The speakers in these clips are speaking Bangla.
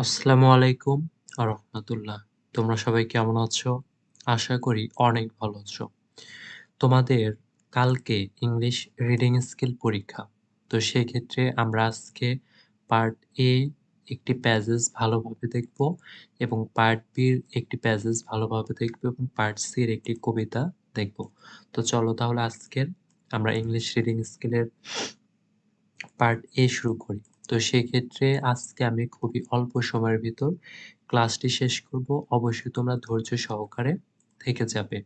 আসসালামু আলাইকুম রাহমাতুল্লাহ। তোমরা সবাই কেমন আছো? আশা করি অনেক ভালো আছো। তোমাদের কালকে ইংলিশ রিডিং স্কিল পরীক্ষা। তো সেক্ষেত্রে আমরা আজকে পার্ট এ একটি প্যাসেজ ভালোভাবে দেখব এবং পার্ট বি এর একটি প্যাসেজ ভালোভাবে দেখব এবং পার্ট সি এর একটি কবিতা দেখব। তো চলো তাহলে আজকের আমরা ইংলিশ রিডিং স্কিলের পার্ট এ শুরু করি। তো সেক্ষেত্রে আজকে আমি খুবই অল্প সময়ের ভিতর ক্লাসটি শেষ করব। অবশ্যই তোমরা ধৈর্য সহকারে থেকে যাবে।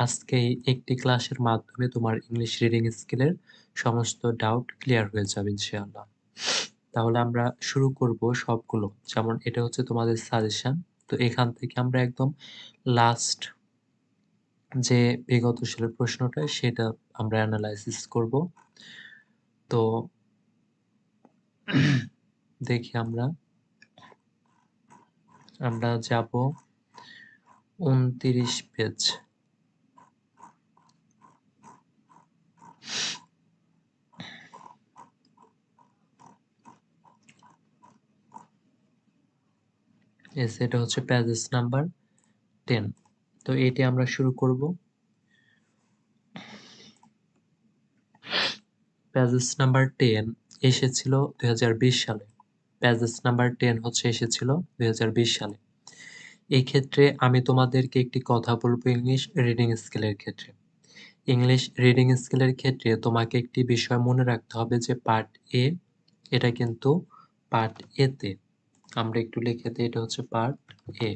আজকে এই একটি ক্লাসের মাধ্যমে তোমার ইংলিশ রিডিং স্কিলের সমস্ত ডাউট ক্লিয়ার হয়ে যাবে ইনশাআল্লাহ। তাহলে আমরা শুরু করব সবগুলো। যেমন এটা হচ্ছে তোমাদের সাজেশন। তো এখান থেকে আমরা একদম লাস্ট যে বিগত সালের প্রশ্নটা সেটা আমরা এনালাইসিস করব। তো দেখি আমরা যাব ২৯ পেজ। এটা হচ্ছে পেজেস নাম্বার 10। তো এটি আমরা শুরু করব। পেজেস নাম্বার 10 এসেছিল ২০২০ সালে। পেজেস নাম্বার 10 হচ্ছে এসেছিল ২০২০ সালে। এই ক্ষেত্রে আমি তোমাদেরকে একটি কথা বলবো ইংলিশ রিডিং স্কিলের ক্ষেত্রে। ইংলিশ রিডিং স্কিলের ক্ষেত্রে তোমাকে একটি বিষয় মনে রাখতে হবে যে পার্ট এ এটা কিন্তু পার্ট এ তে আমরা একটু লিখে দিই, এটা হচ্ছে পার্ট এ।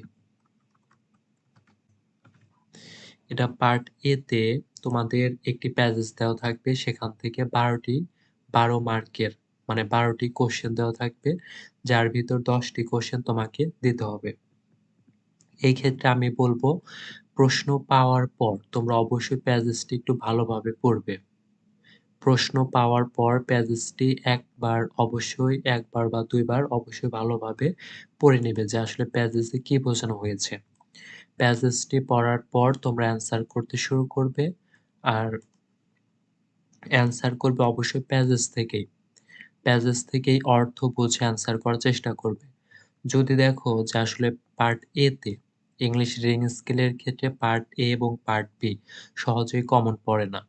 এটা পার্ট এ তে তোমাদের একটি প্যাসেজ দেওয়া থাকবে, সেখান থেকে 12 মার্কের মানে 12টি কোশ্চেন দেওয়া থাকবে, যার ভিতর 10টি কোশ্চেন তোমাকে দিতে হবে। এই ক্ষেত্রে আমি বলবো প্রশ্ন পাওয়ার পর তোমরা অবশ্যই প্যাসেজটি একটু ভালোভাবে পড়বে। প্রশ্ন পাওয়ার পর প্যাসেজটি একবার বা দুইবার অবশ্যই ভালোভাবে পড়ে নিবে যে আসলে প্যাসেজে কি বোঝানো হয়েছে। প্যাসেজটি পড়ার পর তোমরা অ্যান্সার করতে শুরু করবে, আর অ্যান্সার করবে অবশ্যই প্যাসেজ থেকেই অর্থ বুঝে অ্যান্সার করার চেষ্টা করবে। যদি দেখো যে আসলে পার্ট এ তে ইংলিশ রিডিং স্কিলের ক্ষেত্রে পার্ট এ এবং পার্ট বি সহজেই কমন পড়ে না।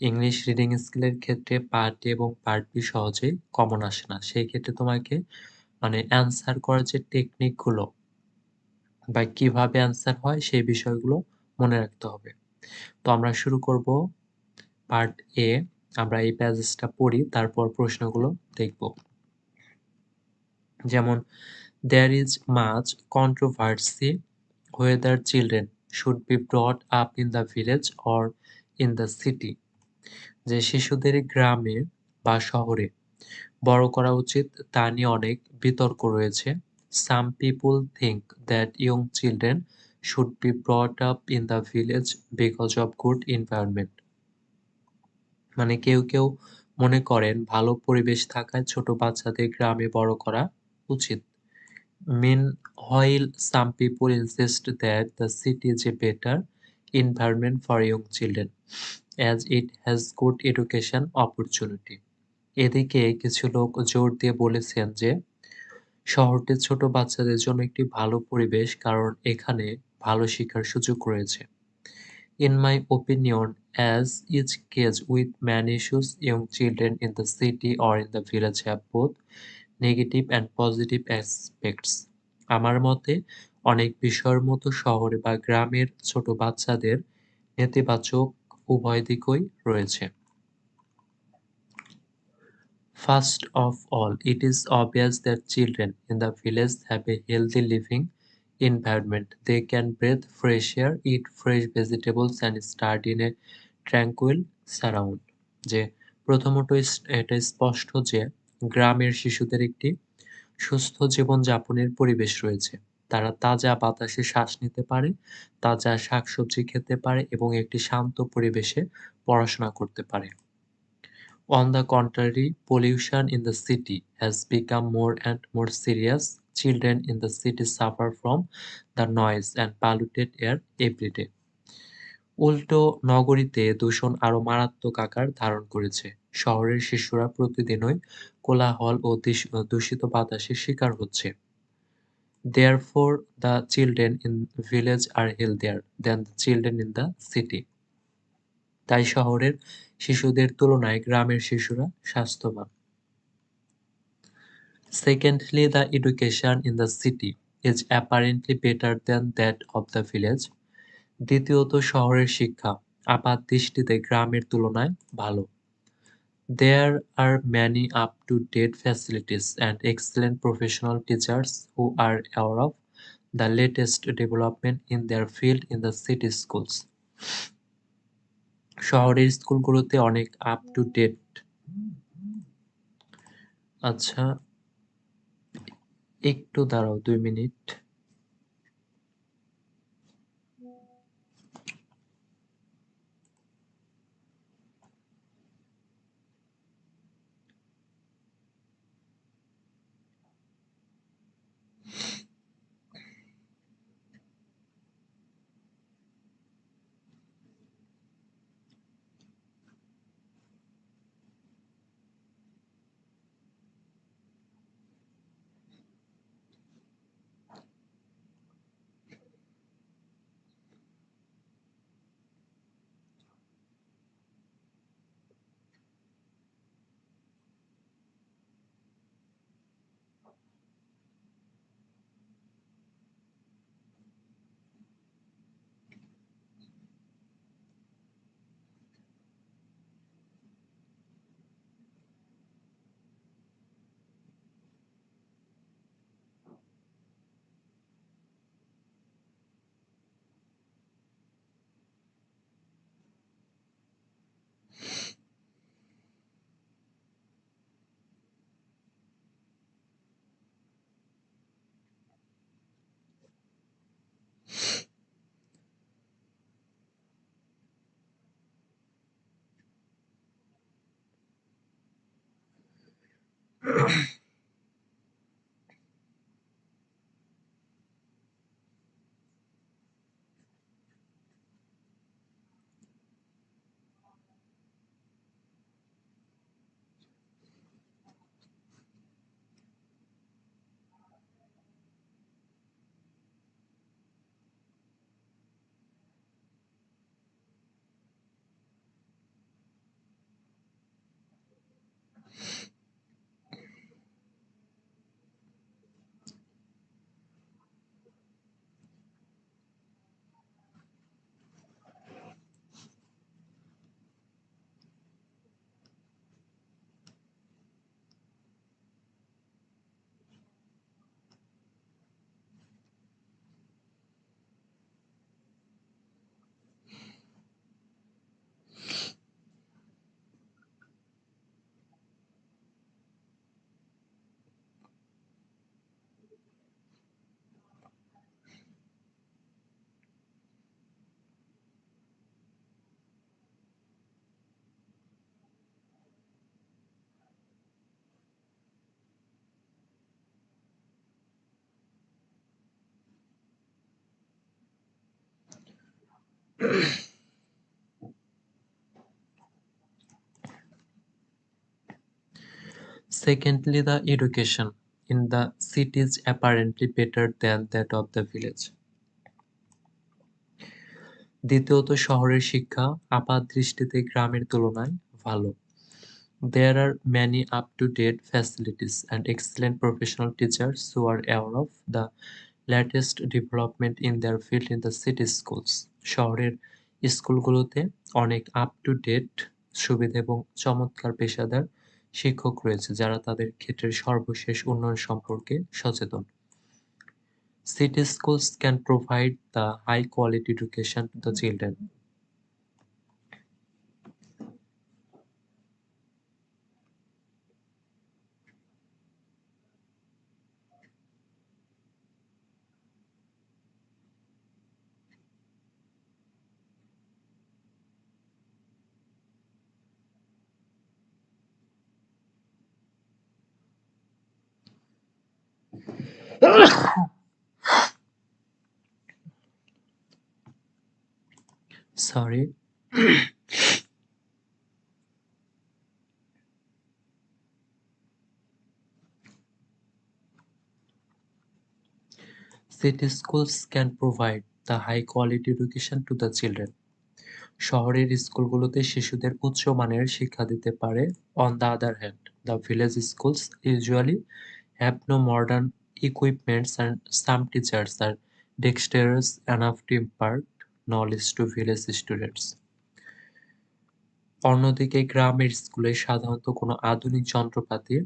ইংলিশ রিডিং স্কিলের ক্ষেত্রে পার্ট এ এবং পার্ট বি সহজেই কমন আসে না। সেই ক্ষেত্রে তোমাকে মানে অ্যান্সার করার যে টেকনিক গুলো বা কিভাবে অ্যান্সার হয় সেই বিষয়গুলো মনে রাখতে হবে। তো আমরা শুরু করব পার্ট এ। আমরা এই প্যাসেজটা পড়ি, তারপর প্রশ্নগুলো দেখব। যেমন there is much controversy whether children should be brought up in the village or in the city, যে শিশুদের গ্রামে বা শহরে বড় করা উচিত তা নিয়ে অনেক বিতর্ক রয়েছে। Some people think that young children should be brought up in the village because of good environment. মানে কেউ মনে করেন ভালো পরিবেশ থাকায় ছোট বাচ্চাদের গ্রামে বড় করা উচিত। Meanwhile, some people insist that the city is a better environment for young children as it has good education opportunity. এদিকে কিছু লোক জোর দিয়ে বলেছেন যে শহরটি ছোট বাচ্চাদের জন্য একটি ভালো পরিবেশ কারণ এখানে ভালো শিক্ষার সুযোগ রয়েছে। In my opinion, as each case with many issues, young children in the city or in the village have both negative and positive aspects. আমার মতে অনেক বিষয়ের মতো শহরে বা গ্রামের ছোট বাচ্চাদের নেতিবাচক উভয় দিকই রয়েছে। First of all, it is obvious that children in the village have a healthy living environment. They can breathe fresh air, eat fresh vegetables and study in a tranquil surround. যে প্রথমত এটা স্পষ্ট যে গ্রামের শিশুদের একটি সুস্থ জীবনযাপনের পরিবেশ রয়েছে। তারা তাজা বাতাসে শ্বাস নিতে পারে, তাজা শাকসবজি খেতে পারে এবং একটি শান্ত পরিবেশে পড়াশোনা করতে পারে। On the contrary, pollution in the city has become more and more serious. Children in the city suffer from the noise and polluted air every day. উল্টো নগরীতে দূষণ আরো মারাত্মক আকার ধারণ করেছে। শহরের শিশুরা প্রতিদিনই কোলাহল ও দূষিত বাতাসের শিকার হচ্ছে। Therefore, the children in village are healthier than the children in the city. তাই শহরের শিশুদের তুলনায় গ্রামের শিশুরা স্বাস্থ্যবান। Secondly, the education in the city is apparently better than that of the village. দ্বিতীয়ত শহরের শিক্ষা আপাতদৃষ্টিতে গ্রামের তুলনায় ভালো। There are many up-to-date facilities and excellent professional teachers who are aware of the latest development in their field in the city schools. শহরের স্কুলগুলোতে অনেক আপ টু ডেট। আচ্ছা, একটু দাঁড়াও 2 minute. Secondly, the education in the city is apparently better than that of the village. দ্বিতীয়ত শহরের শিক্ষা আপাতদৃষ্টিতে গ্রামের তুলনায় ভালো। There are many up-to-date facilities and excellent professional teachers who are aware of the latest development in their field in the city schools. শহরের স্কুলগুলোতে অনেক আপ-টু-ডেট সুবিধা এবং চমৎকার পেশাদার শিক্ষক রয়েছে যারা তাদের ক্ষেত্রের সর্বশেষ উন্নয়ন সম্পর্কে সচেতন। City schools can provide the high-quality education to the children. Sorry. City schools can provide the high quality education to the children. শহরের স্কুলগুলোতে শিশুদের উচ্চমানের শিক্ষা দিতে পারে। On the other hand, the village schools usually have no modern equipments and some teachers are dexterous enough to impart knowledge to village students. অন্যদিকে গ্রামের স্কুলে সাধারণত কোনো আধুনিক যন্ত্রপাতি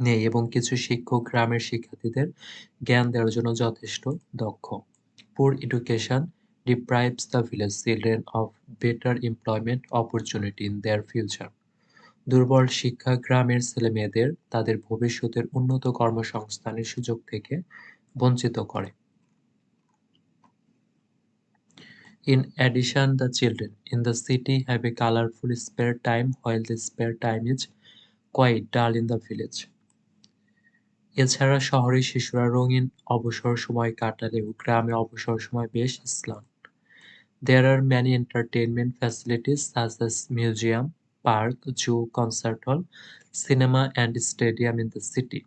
নেই এবং কিছু শিক্ষক গ্রামের শিক্ষার্থীদের জ্ঞান দেওয়ার জন্য যথেষ্ট দক্ষ। Poor education deprives the village children of better employment opportunity in their future. দুর্বল শিক্ষা গ্রামের ছেলেমেয়েদের তাদের ভবিষ্যতের উন্নত কর্মসংস্থানের সুযোগ থেকে বঞ্চিত করে। In addition, the children in the city have a colorful spare time while the spare time is quite dull in the village. এছাড়া শহরের শিশুরা রঙিন অবসর সময় কাটালেও গ্রামে অবসর সময় বেশ শ্লান। There are many entertainment facilities such as museum, park, zoo, concert hall, cinema and stadium in the city.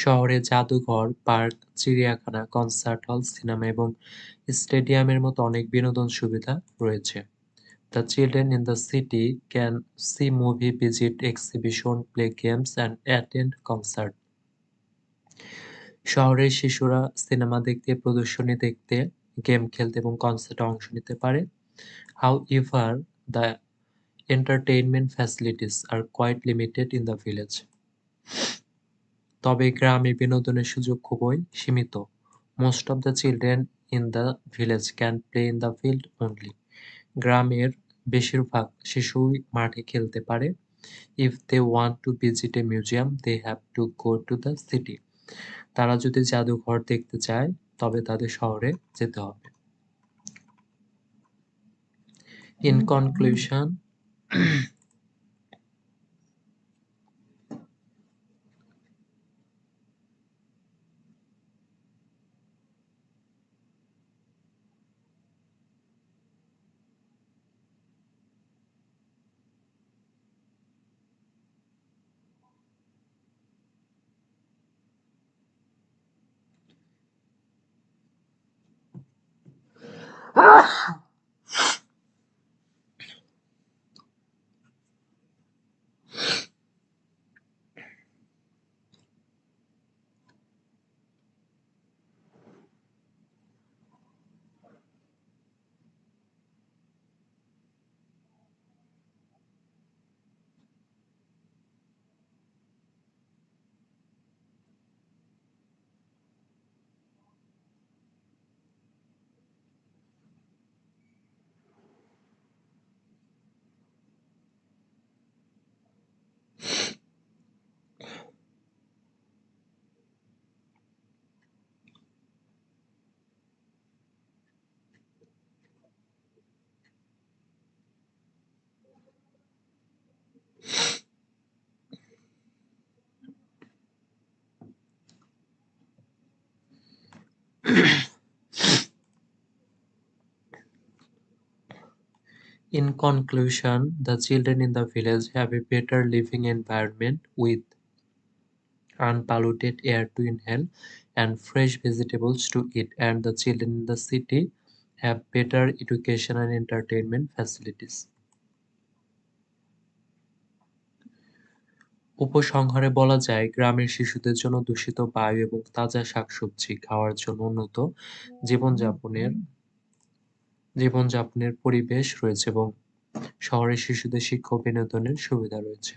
শহরে জাদুঘর, পার্ক, চিড়িয়াখানা, কনসার্ট হল, সিনেমা এবং স্টেডিয়ামের মতো অনেক বিনোদন সুবিধা রয়েছে। The children in the city can see movie, visit exhibition, play games and attend concert. শহরের শিশুরা সিনেমা দেখতে, প্রদর্শনী দেখতে, গেম খেলতে এবং কনসার্টে অংশ নিতে পারে। However, the entertainment facilities are quite limited in the village. তবে গ্রামে বিনোদনের সুযোগ খুবই সীমিত। Most of the children in the village can play in the field only. গ্রামের বেশিরভাগ শিশুই মাঠে খেলতে পারে। If they want to visit a museum, they have to go to the city. তারা যদি জাদুঘর দেখতে চায় তবে তাদের শহরে যেতে হবে। In conclusion, the children in the village have a better living environment with unpolluted air to inhale and fresh vegetables to eat, and the children in the city have better education and entertainment facilities. উপসংহারে বলা যায়, গ্রামের শিশুদের জন্য দূষিত বায়ু এবং তাজা শাকসবজি খাওয়ার জন্য উন্নত জীবনযাপনের জীবনযাপনের পরিবেশ রয়েছে এবং শহরের শিশুদের শিক্ষা ও বিনোদনের সুবিধা রয়েছে।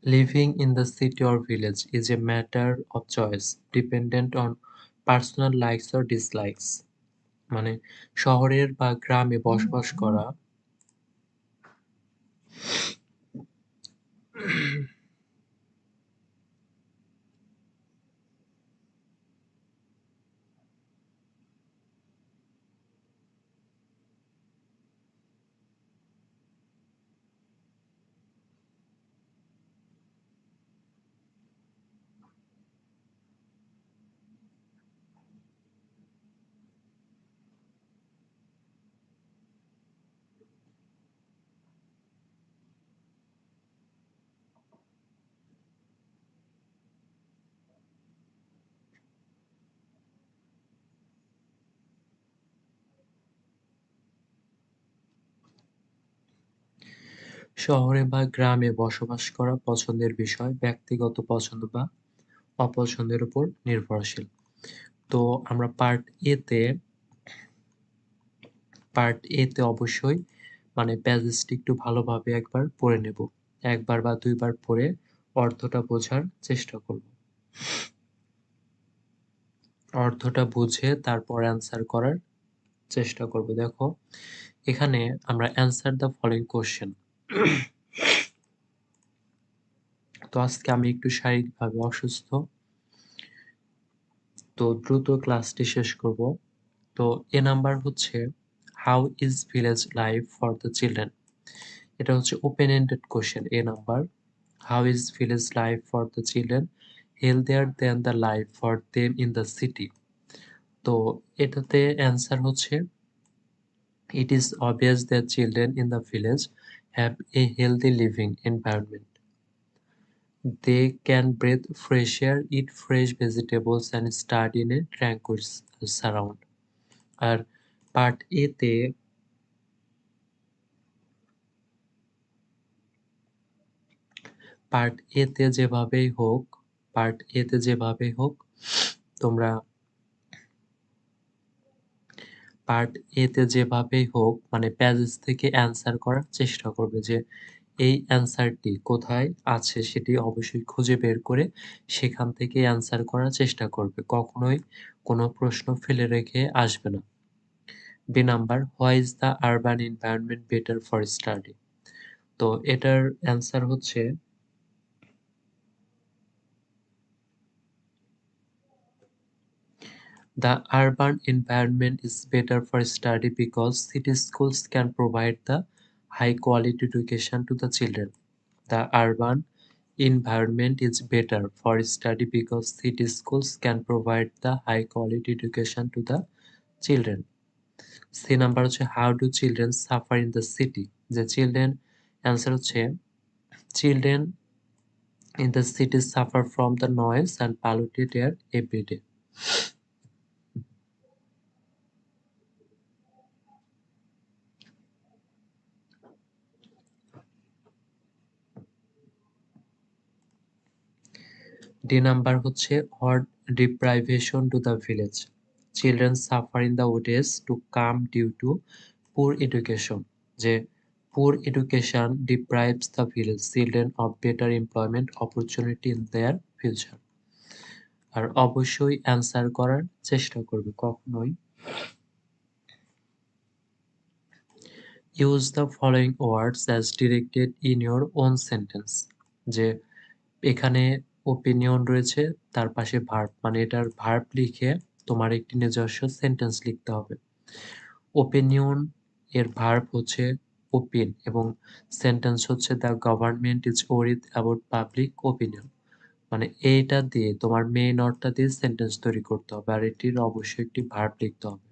Living in the city or village is a matter of choice, dependent on personal likes or dislikes. মানে শহরের বা গ্রামে বসবাস করা শহরে বা গ্রামে বসবাস করা পছন্দের বিষয়, ব্যক্তিগত পছন্দ বা অপছন্দের উপর নির্ভরশীল। তো আমরা পার্ট এ তে অবশ্যই প্যাসেজটি একটু ভালোভাবে একবার পড়ে নেব। একবার বা দুইবার পড়ে অর্থটা বোঝার চেষ্টা করব। অর্থটা বুঝে তারপর অ্যান্সার করার চেষ্টা করব। দেখো, এখানে আমরা অ্যান্সার দ্য ফলোইং কোয়েশ্চেন। তো আজকে আমি একটু শারীরিকভাবে অসুস্থ, তো দ্রুত ক্লাসটি শেষ করব। তো এ নাম্বার হচ্ছে how is village life for the children. এটা হচ্ছে open ended question. A number, how is village life for the children healthier than the life for them in the city. তো এটাতে অ্যান্সার হচ্ছে it is obvious that children in the village have a healthy living environment. They can breathe fresh air, eat fresh vegetables, and study in a tranquil surround. আর পার্ট এ তে পার্ট এ তে যেভাবেই হোক পার্ট এ তে যেভাবেই হোক তোমরা পার্ট এ তে যেভাবেই হোক প্যাসেজ থেকে অ্যান্সার করার চেষ্টা করবে, যে এই অ্যান্সারটি কোথায় আছে সেটি অবশ্যই খুঁজে বের করে সেখান থেকে অ্যান্সার করার চেষ্টা করবে। কখনোই কোনো প্রশ্ন ফেলে রেখে আসবে না। B number, why is the urban environment better for study. তো এটার অ্যান্সার হচ্ছে the urban environment is better for study because city schools can provide the high quality education to the children. The urban environment is better for study because city schools can provide the high quality education to the children. C number হচ্ছে how do children suffer in the city. যে চিলড্রেন, অ্যান্সার হচ্ছে children in the city suffer from the noise and polluted air everyday. D number হচ্ছে what deprivation do the village. Children suffer in the old to come due to poor education. যে poor education deprives the village children of better employment opportunity in their future. আর অবশ্যই অ্যান্সার করার চেষ্টা করবে, কখনোই use the following words as directed in your own sentence. যে এখানে ওপিনিয়ন রয়েছে, তার পাশে ভার্ব, এটার ভার্ব লিখে তোমার একটি নিজস্ব সেন্টেন্স লিখতে হবে। ওপিনিয়ন এর ভার্ব হচ্ছে ওপিন এবং সেন্টেন্স হচ্ছে the government is worried about public opinion. এইটা দিয়ে তোমার মেইন অর্থটা দিয়ে সেন্টেন্স তৈরি করতে হবে, আর এটির অবশ্যই একটি ভার্ব লিখতে হবে।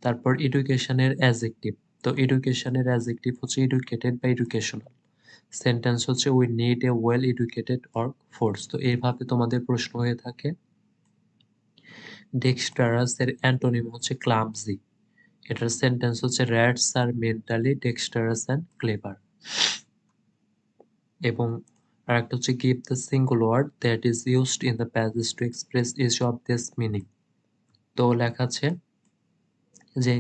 তারপর এডুকেশনের অ্যাডজেক্টিভ। তো এডুকেশনের অ্যাডজেক্টিভ হচ্ছে এডুকেটেড বা এডুকেশনাল। সেন্টেন্স হচ্ছে we need a well educated work force. তো এইভাবে তোমাদের প্রশ্ন হয়ে থাকে। ডেক্সটারাস এর অ্যান্টোনিম হচ্ছে ক্লামজি। এটার সেন্টেন্স হচ্ছে rats are mentally dexterous and clever. এবং আরেকটা হচ্ছে give the single word that is used in the passage to express each of this meaning. তো লেখা আছে যে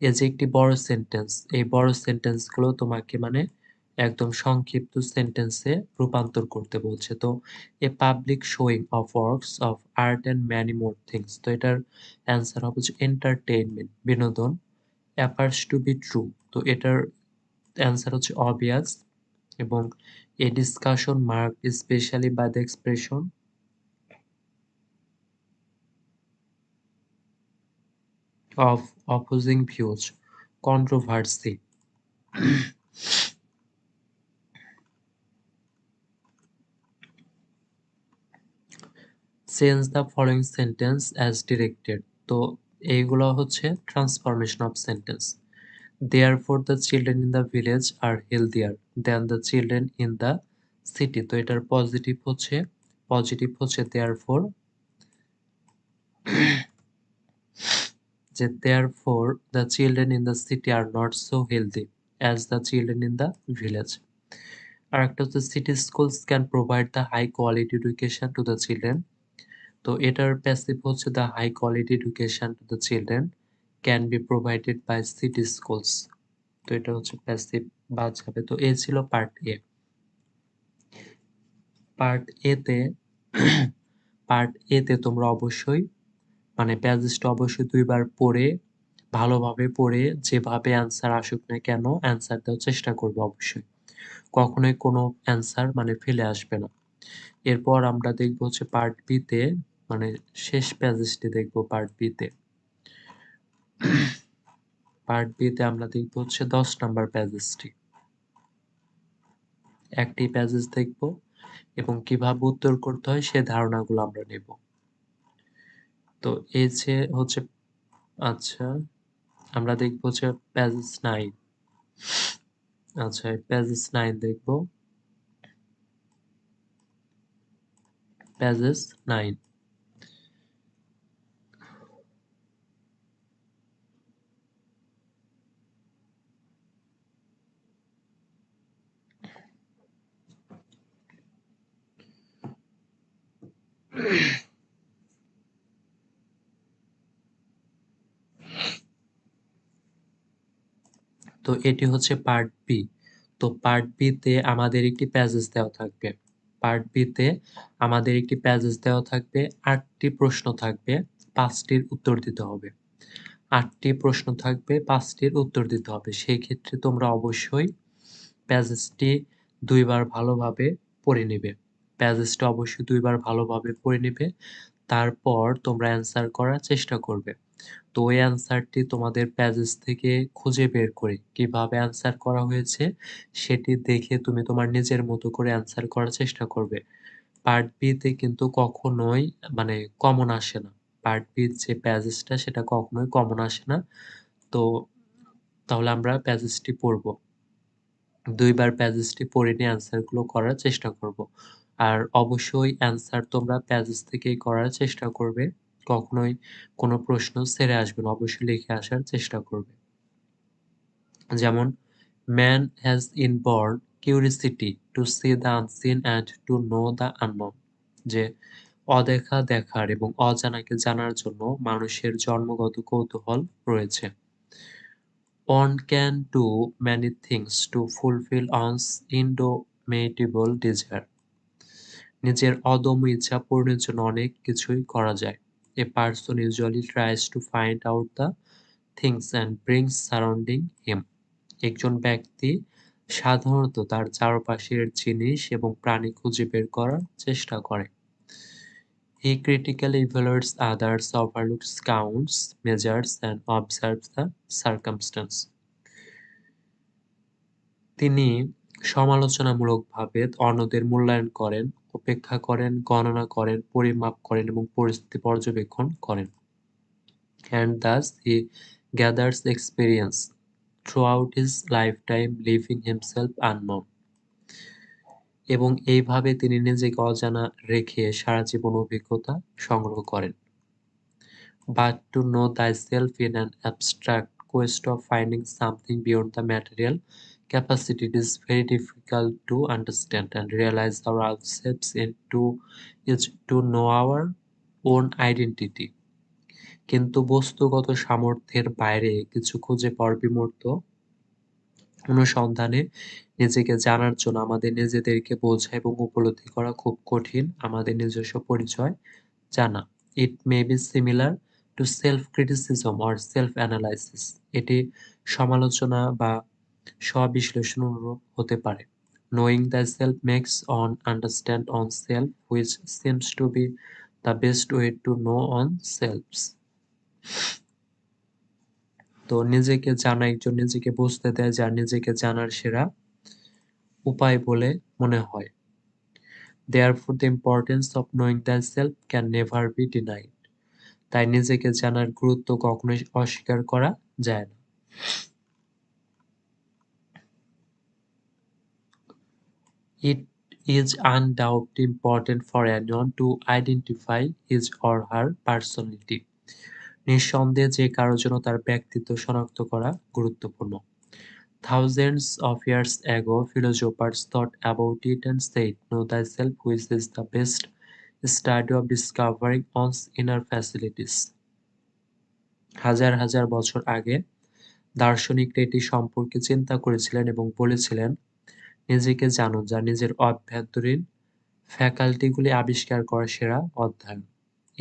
এই যে একটি বড় সেন্টেন্স, এই বড় সেন্টেন্সগুলো তোমাকে মানে একদম সংক্ষিপ্ত সেন্টেন্সে রূপান্তর করতে বলছে। তো a public showing of works of art and many more things. তো এটার অ্যান্সার হবে যে এন্টারটেইনমেন্ট, বিনোদন। Appears to be true. তো এটার অ্যান্সার হচ্ছে অবভিয়াস। এবং a discussion marked specially by the expression of opposing views, controversy. Change the following sentence as directed. তো এইগুলো হচ্ছে transformation of sentence. Therefore the children in the village are healthier than the children in the city। তো এটার পজিটিভ হচ্ছে therefore, যে therefore the children in the city are not so healthy as the children in the village। আরেকটা হচ্ছে city schools can provide the high quality education to the children। তো এটার প্যাসিভ হচ্ছে the high quality education to the children can be provided by city schools। তো এটা হচ্ছে প্যাসিভ বাদ যাবে। তো এই ছিল পার্ট এ। পার্ট এ তে পার্ট এ তে তোমরা অবশ্যই মানে প্যাসেজটা অবশ্যই ২ বার পড়ে ভালোভাবে পড়ে যেভাবে অ্যান্সার আসুক না কেন অ্যান্সার দেওয়ার চেষ্টা করবে অবশ্যই। কখনোই কোনো অ্যান্সার মানে ফেলে আসবে না। এরপর আমরা দেখব হচ্ছে পার্ট বি তে মানে শেষ প্যাসেজটি দেখব পার্ট বি তে। পার্ট বি তে আমরা দেখব হচ্ছে ১০ নাম্বার প্যাসেজটি। একটি প্যাসেজ দেখব এবং কিভাবে উত্তর করতে হয় সে ধারণাগুলো আমরা নেব। তো এই যে হচ্ছে আচ্ছা আমরা দেখব হচ্ছে প্যাসেজ 9। আচ্ছা প্যাসেজ 9 দেখব। প্যাসেজ 9। তো এটি হচ্ছে পার্ট বি। তো পার্ট বি তে আমাদের একটি প্যাসেজ দেওয়া থাকবে। পার্ট বি তে আমাদের একটি প্যাসেজ দেওয়া থাকবে। ৮ টি প্রশ্ন থাকবে, ৫ টির উত্তর দিতে হবে। ৮ টি প্রশ্ন থাকবে, ৫ টির উত্তর দিতে হবে। সেই ক্ষেত্রে তোমরা অবশ্যই প্যাসেজটি ২ বার ভালোভাবে পড়ে নিবে। প্যাসেজটা অবশ্যই ২ বার ভালোভাবে পড়ে নিবে। তারপর তোমরা অ্যান্সার করার চেষ্টা করবে। তো ওই অ্যান্সারটি তোমাদের প্যাসেজ থেকে খুঁজে বের করে কিভাবে অ্যান্সার করা হয়েছে সেটি দেখে তুমি তোমার নিজের মতো করে অ্যান্সার করার চেষ্টা করবে। পার্ট বি তে কিন্তু কখনোই মানে কমন আসে না। পার্ট বির যে প্যাসেজটা সেটা কখনোই কমন আসে না। তো তাহলে আমরা প্যাসেজটি পড়ব। ২ বার প্যাসেজটি পড়ে নিয়ে অ্যান্সার গুলো করার চেষ্টা করব। আর অবশ্যই অ্যান্সার তোমরা প্যাসেজ থেকেই করার চেষ্টা করবে। কখনোই কোনো প্রশ্ন ছেড়ে আসবে না। অবশ্যই লিখে আসার চেষ্টা করবে। যেমন man has inborn curiosity to see the unseen and to know the unknown। যে অদেখা দেখার এবং অজানাকে জানার জন্য মানুষের জন্মগত কৌতূহল রয়েছে। One can do many things to fulfill one's indomitable desire। নিজের অদম্য ইচ্ছা পূরণের জন্য অনেক কিছুই করা যায়। A person usually tries to find out the things and brings surrounding him। একজন ব্যক্তি সাধারণত তার চারপাশের জিনিস এবং প্রাণী খুঁজে বের করার চেষ্টা করে। He critically evaluates others, overlooks, counts, measures and observes the circumstance। তিনি সমালোচনামূলকভাবে অন্যদের মূল্যায়ন করেন, উপেক্ষা করেন, গণনা করেন, পরিমাপ করেন এবং পরিস্থিতি পর্যবেক্ষণ করেন। And thus he gathers experience throughout his lifetime, leaving himself unknown। এবং এইভাবে তিনি নিজেকে অজানা রেখে সারা জীবন অভিজ্ঞতা সংগ্রহ করেন। But to know thyself in an abstract quest of finding something beyond the material capacity, it is very difficult to understand and realize ourselves into is to know our own identity। কিন্তু বস্তুগত সামর্থ্যের বাইরে কিছু খুঁজে পাওয়ার বিমূর্ত অনুসন্ধানে নিজেকে জানার জন্য আমাদের নিজেদেরকে বোঝা এবং উপলব্ধি করা খুব কঠিন। আমাদের নিজস্ব পরিচয় জানা। It may be similar to self-criticism or self-analysis. এটি সমালোচনা বা স্ব-বিশ্লেষণ অনুরূপ হতে পারে। Knowing thyself makes one understand oneself, which seems to be the best way to know oneself. তো নিজেকে জানা একজন নিজেকে বুঝতে দেয় যা নিজেকে জানার সেরা উপায় বলে মনে হয়। Therefore, the importance of knowing thyself can never be denied. তাই নিজেকে জানার গুরুত্ব কখনোই অস্বীকার করা যায় না। It is undoubtedly important for anyone to identify his or her personality. নিঃসন্দেহে যে কারোর জন্য তার ব্যক্তিত্ব শনাক্ত করা গুরুত্বপূর্ণ। Thousands of years ago, philosophers thought about it and said, "Know thyself, which is the best study of discovering one's inner facilities." হাজার হাজার বছর আগে দার্শনিকরা এটি সম্পর্কে চিন্তা করেছিলেন এবং বলেছিলেন, নিজেকে জানুন যা নিজের অভ্যন্তরীণ ফ্যাকাল্টিগুলি আবিষ্কার করার সেরা অধ্যয়ন।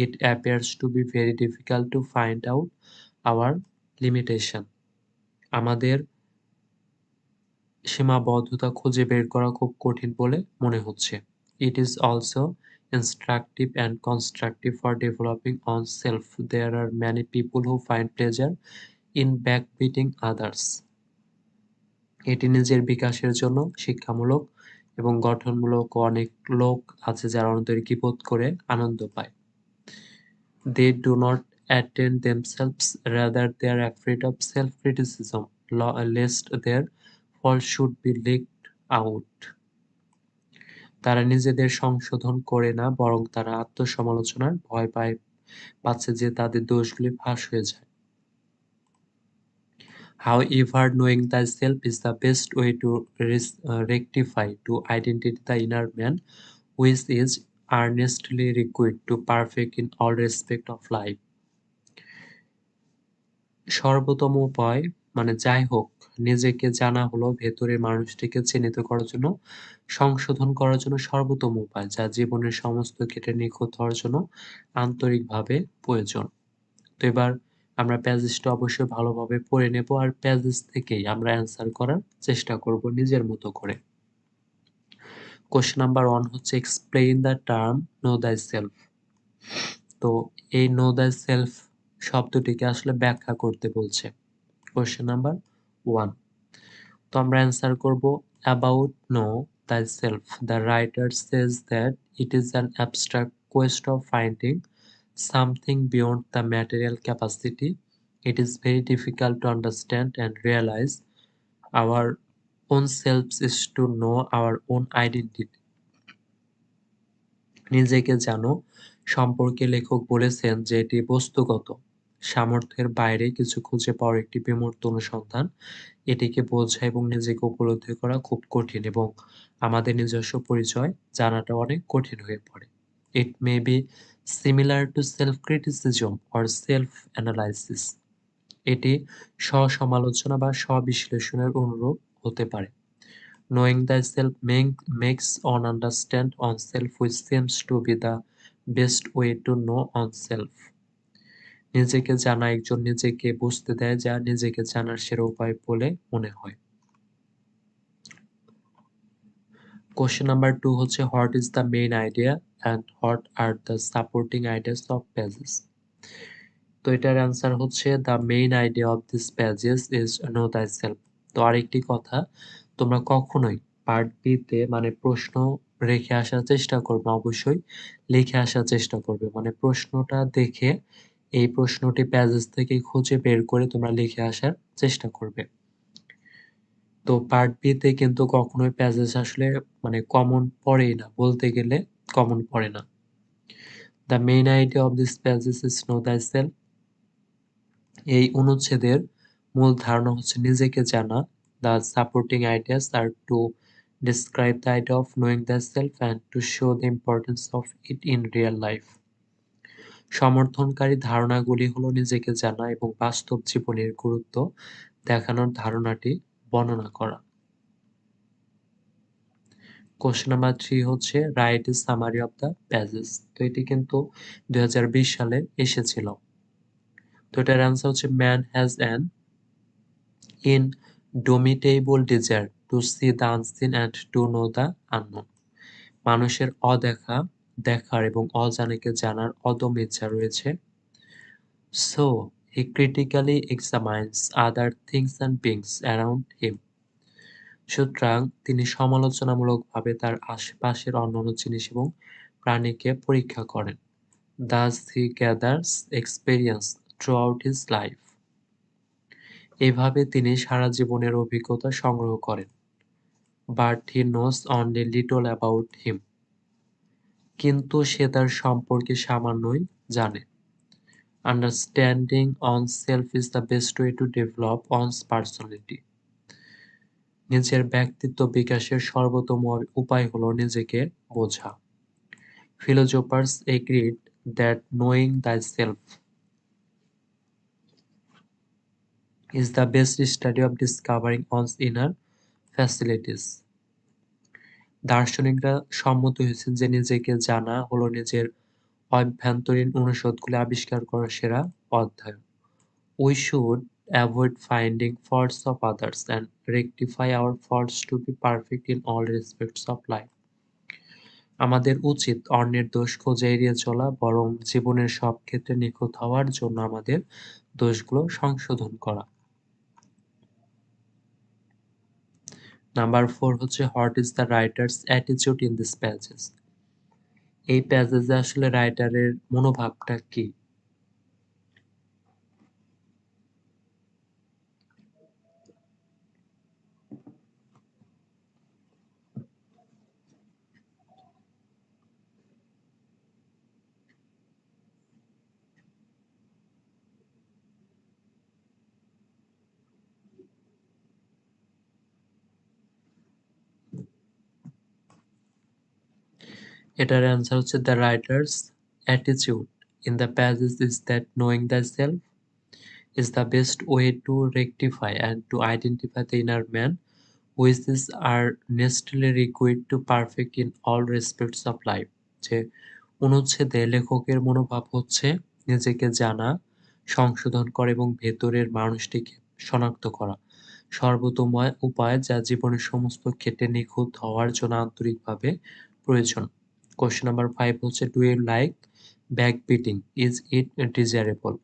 It appears to be very difficult to find out our limitation. আমাদের সীমাবদ্ধতা খুঁজে বের করা খুব কঠিন বলে মনে হচ্ছে। It is also instructive and constructive for developing oneself. There are many people who find pleasure in backbiting others. এটি নিজের বিকাশের জন্য শিক্ষামূলক এবং গঠনমূলক অনেক লোক আছে যারা অন্তরে গীবত করে আনন্দ পায়। They do not attain themselves, rather they are afraid of self-criticism, lest their faults should be leaked out. তারা নিজেদের সংশোধন করে না, বরং তারা আত্মসমালোচনার ভয় পাচ্ছে যে তাদের দোষগুলি ফাঁস হয়ে যায়। However, knowing thyself is the best way to rectify, to identify the inner man, which is earnestly required to perfect in all respect of life. সর্বোত্তম উপায় মানে যাই হোক, নিজেকে জানা হলো ভেতরের মানুষটিকে চিহ্নিত করার জন্য, সংশোধন করার জন্য সর্বোত্তম উপায়, যা জীবনের সমস্ত ক্ষেত্রে নিখুঁত হওয়ার জন্য আন্তরিকভাবে প্রয়োজন। তো এবার আমরা প্যাসেজটা অবশ্যই ভালোভাবে পড়ে নেব আর প্যাসেজ থেকেই আমরা অ্যান্সার করার চেষ্টা করব নিজের মতো করে। কোশ্চেন নাম্বার 1 হচ্ছে explain the term know thyself. তো এই নো thyself শব্দটিকে আসলে ব্যাখ্যা করতে বলছে। কোশ্চেন নাম্বার 1, তো আমরা অ্যান্সার করব about know thyself. The writer says that it is an abstract quest of finding something beyond the material capacity. It is very difficult to understand and realize our own selves is to know our own identity. নিজেকে জানো সম্পর্কে লেখক বলেছেন যে এটি বস্তুগত সামর্থ্যের বাইরে কিছু খুঁজে পাওয়ার একটি বিমূর্ত অনুসন্ধান। এটিকে বোঝা এবং নিজেকে উপলব্ধি করা খুব কঠিন এবং আমাদের নিজস্ব পরিচয় জানাটা অনেক কঠিন হয়ে পড়ে। It may be similar to self-criticism or self-analysis. এটি স্ব-সমালোচনা বা স্ব-বিশ্লেষণের অনুরূপ হতে পারে। Knowing thyself makes one understand oneself, which seems to be the best way to know oneself. নিজেকে জানা একজন নিজেকে বুঝতে দেয় যা নিজেকে জানার সেরা উপায় বলে মনে হয়। কোশ্চেন নাম্বার 2 হচ্ছে what is the main idea and what are the supporting ideas of pages. তো এটার অ্যান্সার হচ্ছে the main idea of this pages is know thyself. তো আরেকটি কথা, তোমরা কখনোই পার্ট বি তে মানে প্রশ্ন রেখে আসার চেষ্টা করবে, অবশ্যই লিখে আসার চেষ্টা করবে, মানে প্রশ্নটা দেখে এই প্রশ্নটি পেজেস থেকে খুঁজে বের করে তোমরা লিখে আসার চেষ্টা করবে। তো পার্ট বি তে কিন্তু কখনোই পেজেস আসলে মানে কমন পড়েই না, বলতে গেলে কমন পড়ে না। The main idea of this pages is know thyself. এই অনুচ্ছেদের মূল ধারণা হচ্ছে নিজেকে জানা। The supporting ideas are to describe the idea of knowing thyself and to show the importance of it in real life. সমর্থনকারী ধারণাগুলি হলো নিজেকে জানা এবং বাস্তব জীবনের গুরুত্ব দেখানোর ধারণাটি বর্ণনা করা। কোয়েশ্চেন নাম্বার 3 হচ্ছে write a summary of the passage. তো এটি কিন্তু ২০২০ সালে এসেছিল। তো এটার অ্যান্সার হচ্ছে man has an indomitable desire to see the unseen and to know the unknown. মানুষের অদেখা দেখার এবং অজানাকে জানার অদম্য ইচ্ছা রয়েছে। So he critically examines other things and beings around him. সুতরাং তিনি সমালোচনামূলকভাবে তার আশেপাশের অন্যান্য জিনিস এবং প্রাণীকে পরীক্ষা করেন। Thus he gathers experience throughout his life. এভাবে তিনি সারা জীবনের অভিজ্ঞতা সংগ্রহ করেন। But he knows only little about him. কিন্তু সে তার সম্পর্কে সামান্যই জানে। Understanding oneself is the best way to develop one's personality. নিজের ব্যক্তিত্ব বিকাশের সর্বোত্তম উপায় হলো নিজেকে বোঝা। Philosophers agreed that knowing thyself is the best study of discovering one's inner facilities. দার্শনিকরা সম্মত হয়েছেন যে নিজেকে জানা হলো নিজের অভ্যন্তরীণ অনুষদগুলি আবিষ্কার করার সেরা অধ্যায়। We should avoid finding faults of others and rectify our faults to be perfect in all respects of life. আমাদের উচিত অন্যের দোষ খুঁজে এড়িয়ে চলা, বরং জীবনের সব ক্ষেত্রে নিখুঁত হওয়ার জন্য আমাদের দোষগুলো সংশোধন করা। নাম্বার 4 হচ্ছে what is the writer's attitude in this passage. এই প্যাসেজে আসলে রাইটারের মনোভাবটা কি? এটার অ্যান্সার হচ্ছে the writer's attitude in the passage is that knowing thyself is the best way to rectify and to identify the inner man, which is earnestly required to perfect in all respects of life. যে অনুচ্ছেদে লেখকের মনোভাব হচ্ছে নিজেকে জানা, সংশোধন করা এবং ভেতরের মানুষটিকে শনাক্ত করা সর্বোত্তম উপায় যা জীবনের সমস্ত ক্ষেত্রে নিখুঁত হওয়ার জন্য আন্তরিকভাবে প্রয়োজন। কোশ্চেন নাম্বার 5 হচ্ছে do you like backbiting, is it desirable?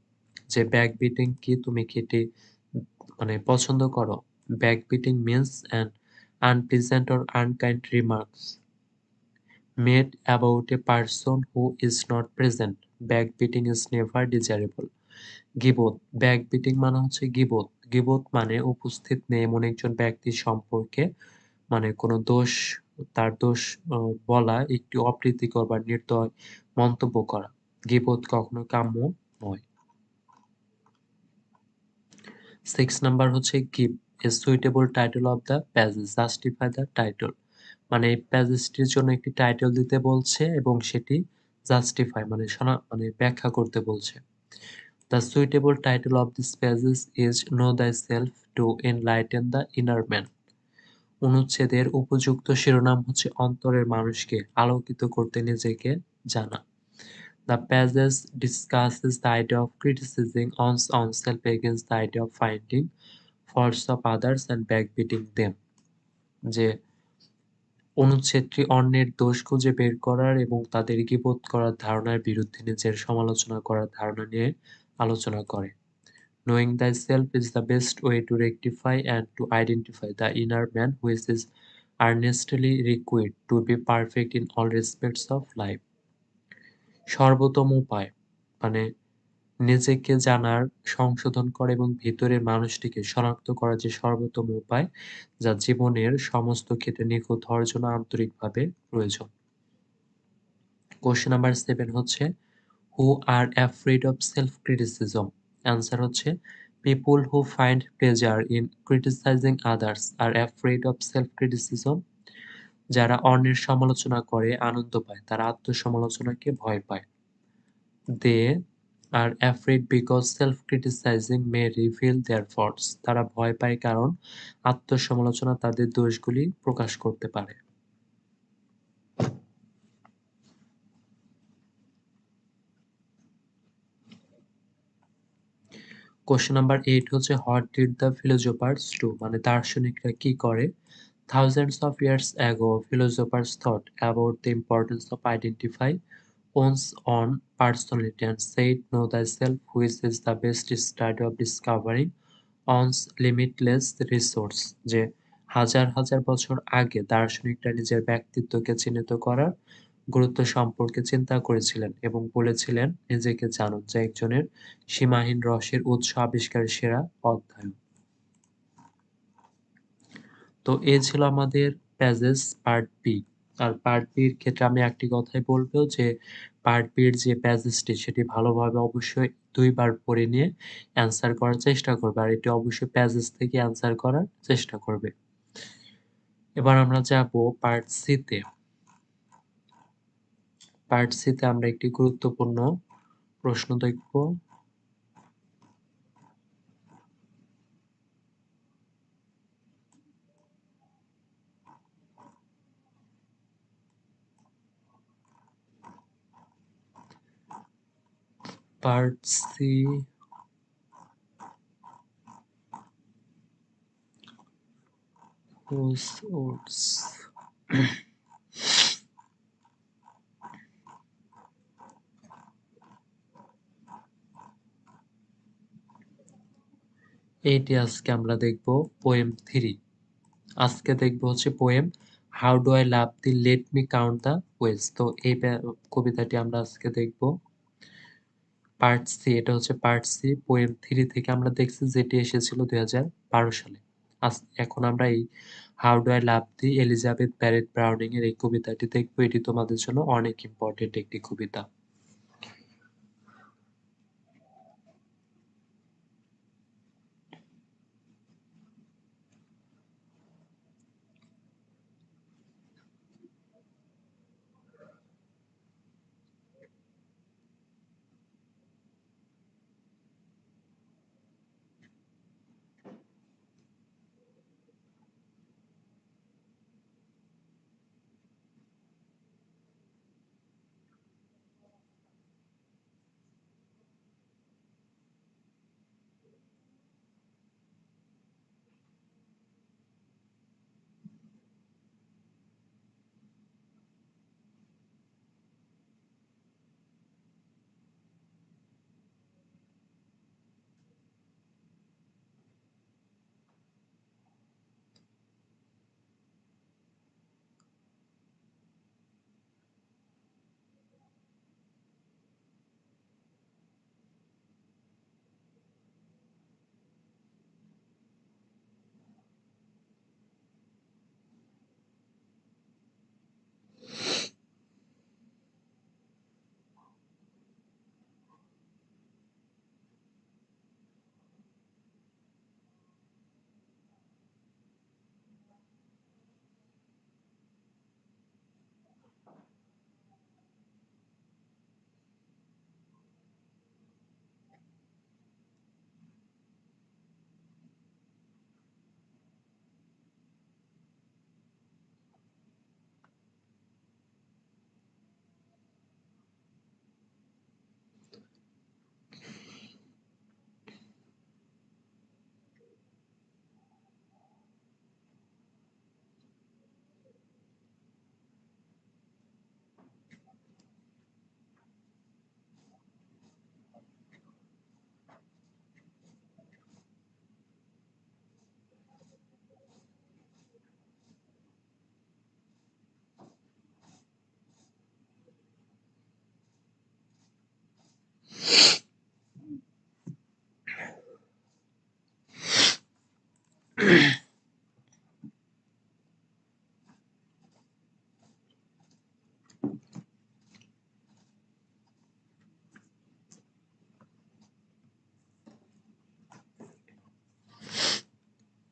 যে ব্যাকবিটিং কি, তুমি কি এটি পছন্দ করো? Backbiting means an unpleasant or unkind remarks made about a person who is not present. Backbiting is never desirable. গীবত, ব্যাকবিটিং মানে হচ্ছে গীবত। গীবত মানে উপস্থিত নেই এমন একজন ব্যক্তির সম্পর্কে কোনো দোষ, তার দোষ বলা, একটি অপ্রীতিকর বা নির্দয় মন্তব্য করা। গীবত কখনো কাম্য নয়। 6 নাম্বার হচ্ছে give a suitable title of the passage, justify the title. এই প্যাসেজটির জন্য একটি টাইটেল দিতে বলছে এবং সেটি জাস্টিফাই ব্যাখ্যা করতে বলছে। The suitable title of this passage is know thyself to enlighten the inner man. অনুচ্ছেদের উপযুক্ত শিরোনাম হচ্ছে অন্তরের মানুষকে আলোকিত করতে নিজেকে জানা। The passage discusses the idea of criticizing oneself against the idea of finding faults of others and backbiting them. যে অনুচ্ছেদটি অন্যের দোষ খুঁজে বের করার এবং তাদের গীবত করার ধারণার বিরুদ্ধে নিজের সমালোচনা করার ধারণা নিয়ে আলোচনা করে। Knowing thyself is the best way to rectify and to identify the inner man which is earnestly required to be perfect in all respects of life. সর্বোত্তম উপায় নিজেকে জানার, সংশোধন করা এবং ভিতরের মানুষটিকে শনাক্ত করার যে সর্বোত্তম উপায় যা জীবনের সমস্ত ক্ষেত্রে নিখুঁত হওয়ার জন্য আন্তরিকভাবে প্রয়োজন। কোশ্চেন নাম্বার 7 হচ্ছে who are afraid of self criticism? Answer হচ্ছে people who find pleasure in criticising others are afraid of self criticism. যারা অন্যের সমালোচনা করে আনন্দ পায় তারা আত্মসমালোচনাকে ভয় পায়। They are afraid because self criticising may reveal their faults. তারা ভয় পায় কারণ আত্মসমালোচনা তাদের দোষগুলি প্রকাশ করতে পারে। কোশ্চেন নাম্বার 8 হচ্ছে হোয়াট ডিড দ্য ফিলোসোফার্স ডু, মানে দার্শনিকরা কি করে? Thousands of years ago, philosophers thought about the importance of identify one's own personality and said, know thyself, which is the best study of discovering one's limitless resource। যে হাজার হাজার বছর আগে দার্শনিকরা নিজের ব্যক্তিত্বকে চিহ্নিত করার গুরুত্ব সম্পর্কে চিন্তা করেছিলেন এবং বলেছিলেন, নিজেকে জানুন, যা একজনের সীমাহীন রসের উৎস আবিষ্কারের সেরা অধ্যায়। তো এ ছিল আমাদের প্যাজেস পার্ট বি। আর পার্ট বির ক্ষেত্রে আমি একটি কথাই বলবো যে পার্ট বির যে প্যাজেসটি সেটি ভালোভাবে অবশ্যই ২ বার পড়ে নিয়ে অ্যান্সার করার চেষ্টা করবে। আর এটি অবশ্যই প্যাজেস থেকে অ্যান্সার করার চেষ্টা করবে। এবার আমরা যাবো পার্ট সি তে। পার্ট সি তে আমরা একটি গুরুত্বপূর্ণ প্রশ্ন দেখব। পার্ট সি whose words এইটি আজকে আমরা দেখব পোয়েম 3। আজকে দেখব হচ্ছে poem how do I love the let me count the ways. তো এই কবিতাটি আমরা আজকে দেখব পার্ট সি। এটা হচ্ছে পার্ট সি পোয়েম 3 থেকে আমরা দেখছি, যেটি এসেছিল 2012 সালে। এখন আমরা এই how do I love the Elizabeth Barrett Browning এর এই কবিতাটি দেখব। এটি তোমাদের জন্য অনেক ইম্পর্টেন্ট একটি কবিতা।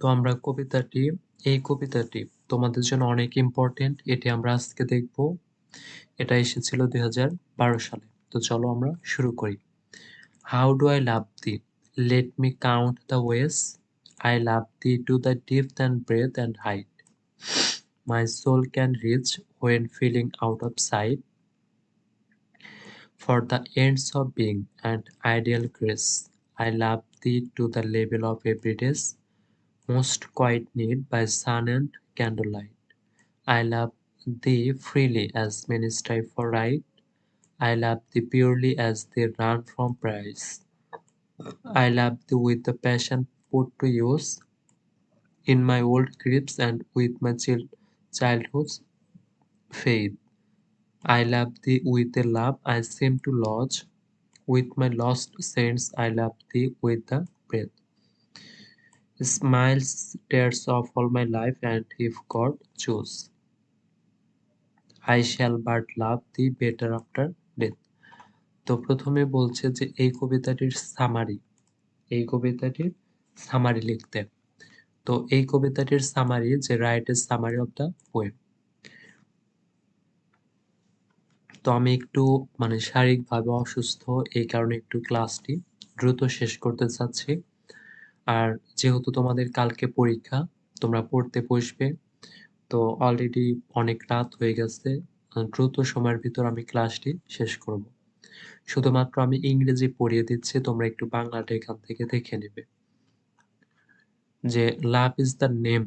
তো আমরা এই কবিতাটি তোমাদের জন্য অনেক ইম্পর্টেন্ট। এটি আমরা আজকে দেখব। এটা এসেছিল 2012 সালে। তো চলো আমরা শুরু করি। How do I love thee? Let me count the ways I love thee to the depth and breadth and height my soul can reach when feeling out of sight. For the ends of being and ideal grace, I love thee to the level of everyday's most quiet need by sun and candlelight. I love thee freely as many strive for right. I love thee purely as they run from price. I love thee with the passion put to use in my old griefs and with my childhood's faith. I love thee with a love I seem to lodge with my lost saints. I love thee with the breath, smiles, tears of all my life, and if God choose, I shall but love thee better after death. তো প্রথমে বলছে যে এই কবিতাটির সামারি লিখতে। তো এই কবিতাটির সামারি যে right a summary of the poem. তো আমি একটু শারীরিকভাবে অসুস্থ, এই কারণে একটু ক্লাসটি দ্রুত শেষ করতে চাচ্ছি। আর যেহেতু তোমাদের কালকে পরীক্ষা, তোমরা পড়তে বসবে, তো অলরেডি অনেক রাত হয়ে গেছে। দ্রুত সময়ের ভিতর আমি ক্লাসটি শেষ করব। শুধুমাত্র আমি ইংরেজি পড়িয়ে দিচ্ছি, তোমরা একটু বাংলাটা এখান থেকে দেখে নেবে। যে love is the name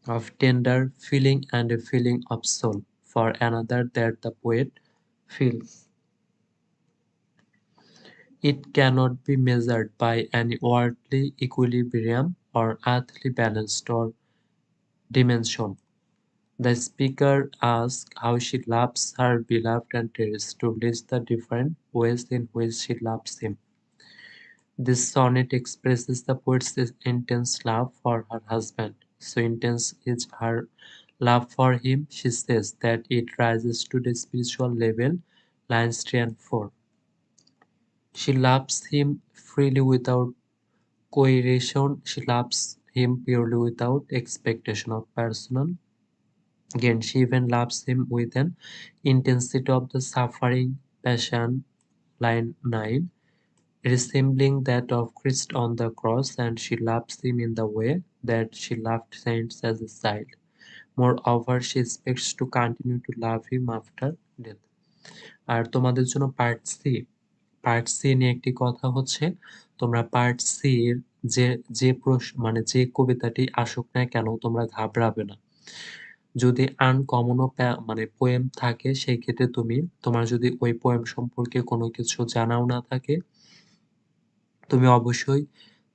of tender feeling and a feeling of soul for another that the poet feels. It cannot be measured by any worldly equilibrium or earthly balance or dimension. The speaker asks how she loves her beloved and tries to list the different ways in which she loves him. This sonnet expresses the poet's intense love for her husband. So intense is her love for him, she says, that it rises to the spiritual level. Lines 3 and 4. She loves him freely without coercion. She loves him purely without expectation of personal gain. She even loves him with an intensity of the suffering passion. Line 9. Resembling that of Christ on the cross, and she loves him in the way that she loved saints as a child. Moreover, she expects to continue to love him after death. আর তোমাদের জন্য পার্ট সি নিয়ে একটি কথা হচ্ছে, তোমরা পার্ট সি এর যে যে প্রশ্ন যে কবিতাটি আসুক না কেন তোমরা ঘাবড়াবে না। যদি আনকমনও পোয়েম থাকে সেই ক্ষেত্রে তোমার যদি ওই পোয়েম সম্পর্কে কোনো কিছু জানাও না থাকে, তুমি অবশ্যই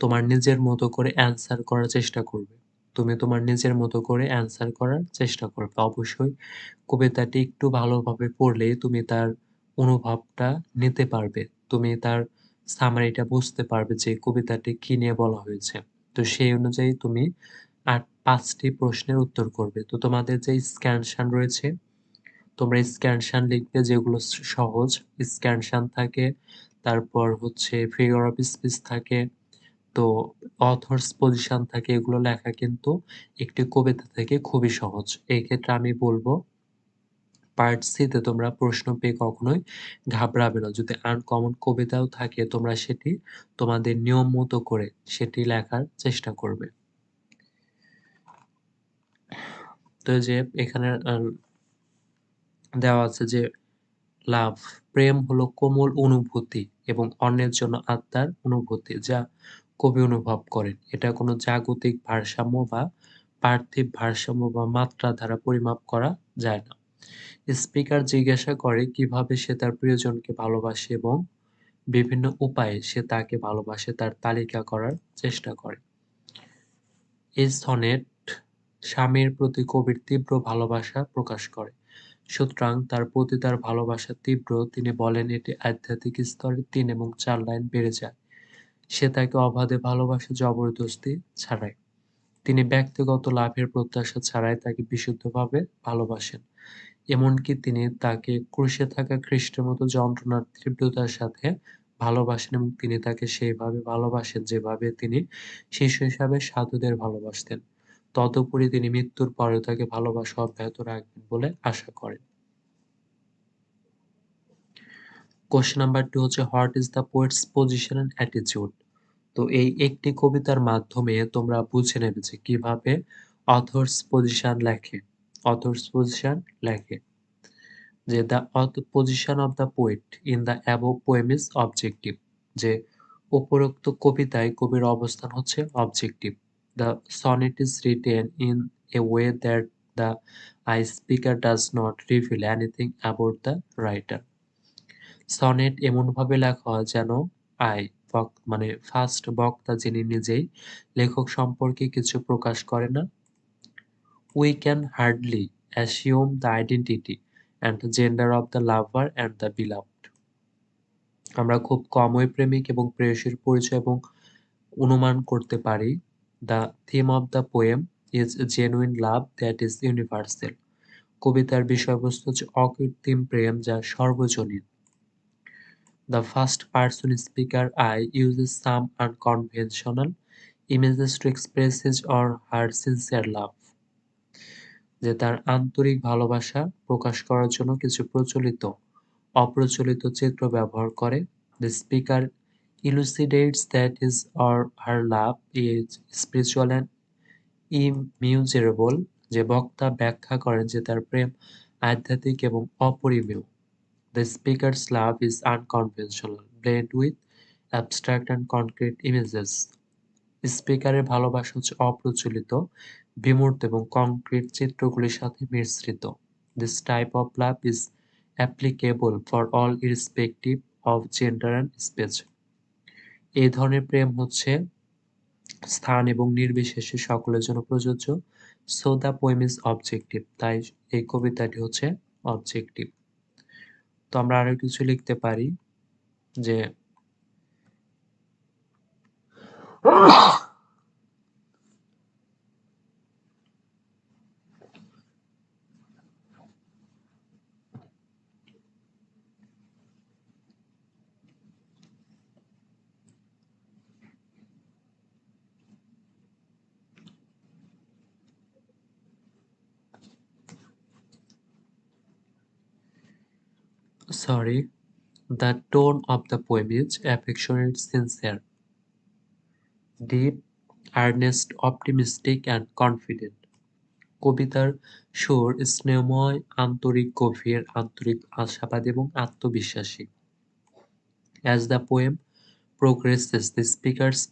তোমার নিজের মতো করে অ্যান্সার করার চেষ্টা করবে। তুমি তোমার নিজের মতো করে অ্যান্সার করার চেষ্টা করবে। অবশ্যই কবিতাটি একটু ভালোভাবে পড়লেই তুমি তার অনুভবটা নিতে পারবে। তুমি তার সামারিটা বুঝতে পারবে যে কবিতাটি কি নিয়ে বলা হয়েছে। তো সেই অনুযায়ী তুমি ৫টি প্রশ্নের উত্তর করবে। তো তোমাদের যে স্ক্যানশন রয়েছে, তোমরা স্ক্যানশন লিখবে যেগুলো সহজ স্ক্যানশন থাকে, তারপর হচ্ছে ফিগার অফ স্পিচ থাকে, তো অথর্স পজিশন থাকে, এগুলো লেখা কিন্তু একটি কবিতা থেকে খুবই সহজ। এই ক্ষেত্রে আমি বলবো পার্ট সি তে তোমরা প্রশ্ন পেয়ে কখনোই ঘাবড়াবে না। যদি আনকমন কবিতাও থাকে তোমরা সেটি তোমাদের নিয়ম মতো করে সেটি লেখার চেষ্টা করবে। তো এই যে এখানে দেওয়া আছে যে লাভ, প্রেম হলো কোমল অনুভূতি এবং অন্যের জন্য আত্মার অনুভূতি যা কবি অনুভব করেন। এটা কোনো জাগতিক ভারসাম্য বা পার্থিব ভারসাম্য বা মাত্রা দ্বারা পরিমাপ করা যায় না। স্পিকার জিজ্ঞাসা করে কিভাবে সে তার প্রিয়জনকে ভালোবাসে এবং বিভিন্ন উপায়ে সে তাকে ভালোবাসে তার তালিকা করার চেষ্টা করে। এই সনেট স্বামীর প্রতি কবির তীব্র ভালোবাসা প্রকাশ করে। সুতরাং তার প্রতি তার ভালোবাসা তীব্র। তিনি বলেন এটি আধ্যাত্মিক স্তরে ৩ এবং ৪ লাইন বেড়ে যায়। সে তাকে অবাধে ভালোবাসে জবরদস্তি ছাড়াই। তিনি ব্যক্তিগত লাভের প্রত্যাশা ছাড়াই তাকে বিশুদ্ধভাবে ভালোবাসেন। এমনকি তিনি তাকে ক্রুশে থাকা খ্রিস্টের মতো যন্ত্রণার তীব্রতার সাথে ভালোবাসেন এবং তিনি তাকে সেইভাবে ভালোবাসেন যেভাবে তিনি শিশু হিসাবে সাধুদের ভালোবাসতেন। তদুপরি তিনি মৃত্যুর পরেও তাকে ভালোবাসা অব্যাহত রাখবেন বলে আশা করেন। কোয়েশ্চেন নাম্বার 2 হচ্ছে what is the poet's position and attitude. তো এই একটি কবিতার মাধ্যমে তোমরা বুঝে নেবে যে কিভাবে অথর্স পজিশন লেখে। অথর্স পজিশন লেখে যে the position of the poet in the above poem is objective, যে উপরোক্ত কবিতায় কবির অবস্থান হচ্ছে objective. The sonnet is written in a way that the I speaker does not reveal anything about the writer. Sonnet এমনভাবে লেখা হয় যেন আই মানে ফার্স্ট বক্তা যিনি নিজেই লেখক সম্পর্কে কিছু প্রকাশ করে না। We can hardly assume the identity and the gender of the lover and the beloved. আমরা খুব কমই প্রেমিক এবং প্রেয়সীর পরিচয় এবং অনুমান করতে পারি। The theme of the poem is genuine love that is universal. কবিতার বিষয়বস্তু হচ্ছে অকৃত্রিম প্রেম যা সর্বজনীন। The first person speaker I uses some unconventional images to express his or her sincere love. যে তার আন্তরিক ভালোবাসা প্রকাশ করার জন্য কিছু অপ্রচলিত চিত্র ব্যবহার করে। The speaker elucidates that his or her love is spiritual and immeasurable. যে বক্তা ব্যাখ্যা করেন যে তার প্রেম আধ্যাত্মিক এবং অপরিমেয়। The speaker's love is unconventional, blend with abstract and concrete images. স্পিকারের ভালোবাসা হচ্ছে অপ্রচলিত, বিমূর্ত এবং কংক্রিট চিত্রগুলির সাথে মিশ্রিত। This type of love is applicable for all irrespective of gender and speech. এই ধরনের প্রেম হচ্ছে স্থান এবং নির্বিশেষে সকলের জন্য প্রযোজ্য। So the poem is objective. তাই এই কবিতাটি হচ্ছে অবজেক্টিভ। তো আমরা আরো কিছু লিখতে পারি যে the tone of the poem is affectionate, sincere, deep, earnest, optimistic and confident. কবিতার সুর স্নেহময়, আন্তরিক, গভীর, আন্তরিক, আশাবাদী এবং আত্মবিশ্বাসী। As the poem progresses, the speaker's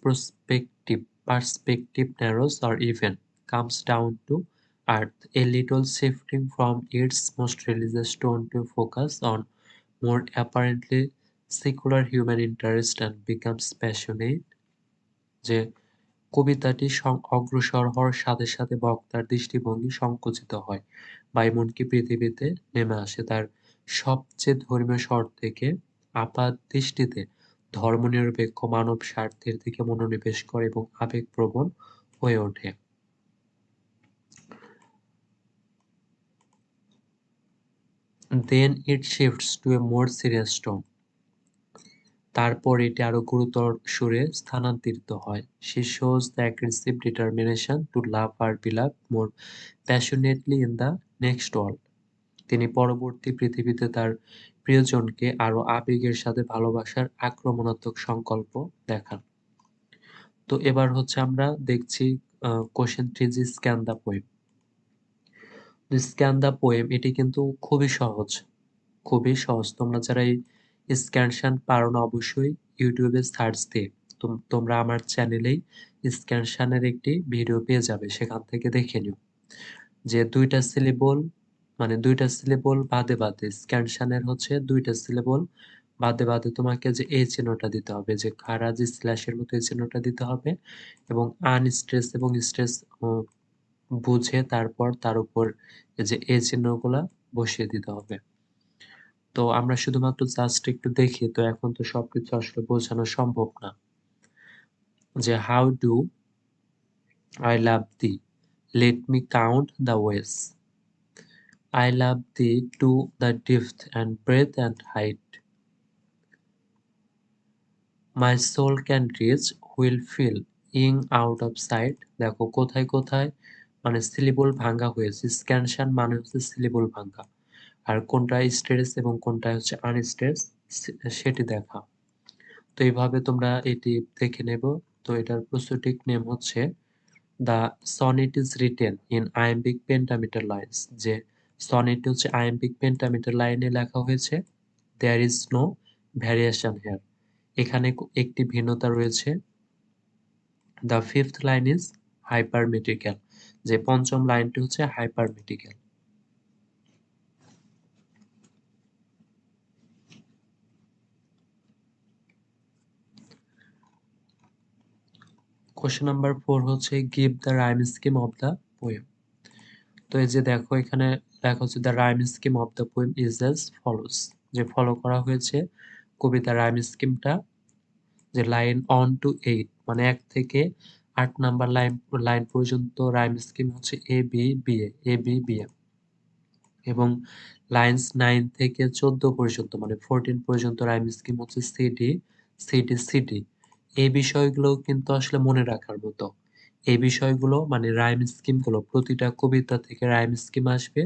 perspective narrows or even comes down to earth, a little shifting from its most religious tone to focus on more apparently secular human interest and becomes passionate. যে কবিতাটি অগ্রসর হওয়ার সাথে সাথে বক্তার দৃষ্টিভঙ্গি সংকুচিত হয় বা এমনকি পৃথিবীতে নেমে আসে তার সবচেয়ে ধর্মীয় স্বর থেকে আপাতদৃষ্টিতে ধর্মনিরপেক্ষ মানব স্বার্থের দিকে মনোনিবেশ করে এবং আবেগপ্রবণ হয়ে ওঠে। Then it shifts to a more serious tone. তারপর এটি আরো গুরুতর সুরে স্থানান্তরিত হয়। She shows the aggressive determination to love her beloved more passionately in the next world. তিনি পরবর্তী পৃথিবীতে তার প্রিয়জনকে আরো আবেগের সাথে ভালোবাসার আক্রমণাত্মক সংকল্প দেখান। তো এবার হচ্ছে আমরা দেখছি question 3 G scan the poem. Scan the poem এটি কিন্তু খুবই সহজ। তোমরা যারা এই স্ক্যানশন পারো না অবশ্যই ইউটিউবে সার্চ দিয়ে তোমরা আমার চ্যানেলেই স্ক্যানশনের একটি ভিডিও পেয়ে যাবে, সেখান থেকে দেখে নিও। যে ২টা সিলেবল মানে ২টা সিলেবল বাদে বাদে স্ক্যানশনের হচ্ছে ২টা সিলেবল বাদে বাদে তোমাকে যে এই চিহ্নটা দিতে হবে, যে খারাজি স্ল্যাশের মতো এই চিহ্নটা দিতে হবে এবং আনস্ট্রেস এবং স্ট্রেস বুঝে তারপর তার উপর এই যে এই চিহ্নগুলা বসিয়ে দিতে হবে। তো আমরা শুধুমাত্র জাস্ট একটু দেখি, তো এখন তো সবকিছু আসলে বোঝানো সম্ভব না। যে how do I love thee, let me count the ways. I love thee to the depth and breadth and height. My soul can reach, will feel, in out of sight. দেখো কোথায় কোথায় মানে সিলেবল ভাঙা হয়েছে। স্ক্যানশন মানে হচ্ছে সিলেবল ভাঙা। আর কোনটা স্ট্রেস এবং কোনটা হচ্ছে আনস্ট্রেস সেটি দেখা। তো এইভাবে তোমরা এটি দেখে নেব। তো এটার প্রস্তুতিক নেম হচ্ছে the sonnet is written in iambic pentameter lines, যে সনেট হচ্ছে আইএমপিক পেন্টামিটার লাইনে লেখা হয়েছে। There is no variation here, এখানে একটি ভিন্নতা রয়েছে। The fifth line is hypermetrical, যে পঞ্চম লাইনটি হচ্ছে হাইপারমেট্রিক্যাল। কোশ্চেন নাম্বার 4 হচ্ছে give the rhyme scheme of the poem. তো এই যে দেখো এখানে লেখা হচ্ছে the rhyme scheme of the poem is as follows, যে ফলো করা হয়েছে কবিতার রাইম স্কিমটা, যে লাইন 1 to 8 মানে 1 থেকে 8 নাম্বার লাইন লাইন পর্যন্ত রাইম স্কিম হচ্ছে A B B A, A B B A, এবং লাইনস 9 থেকে 14 পর্যন্ত মানে 14 পর্যন্ত রাইম স্কিম হচ্ছে C D C D C D. এই বিষয়গুলো কিন্তু আসলে মনে রাখার মতো। এই বিষয়গুলো মানে রাইম স্কিমগুলো, প্রতিটা কবিতা থেকে রাইম স্কিম আসবে।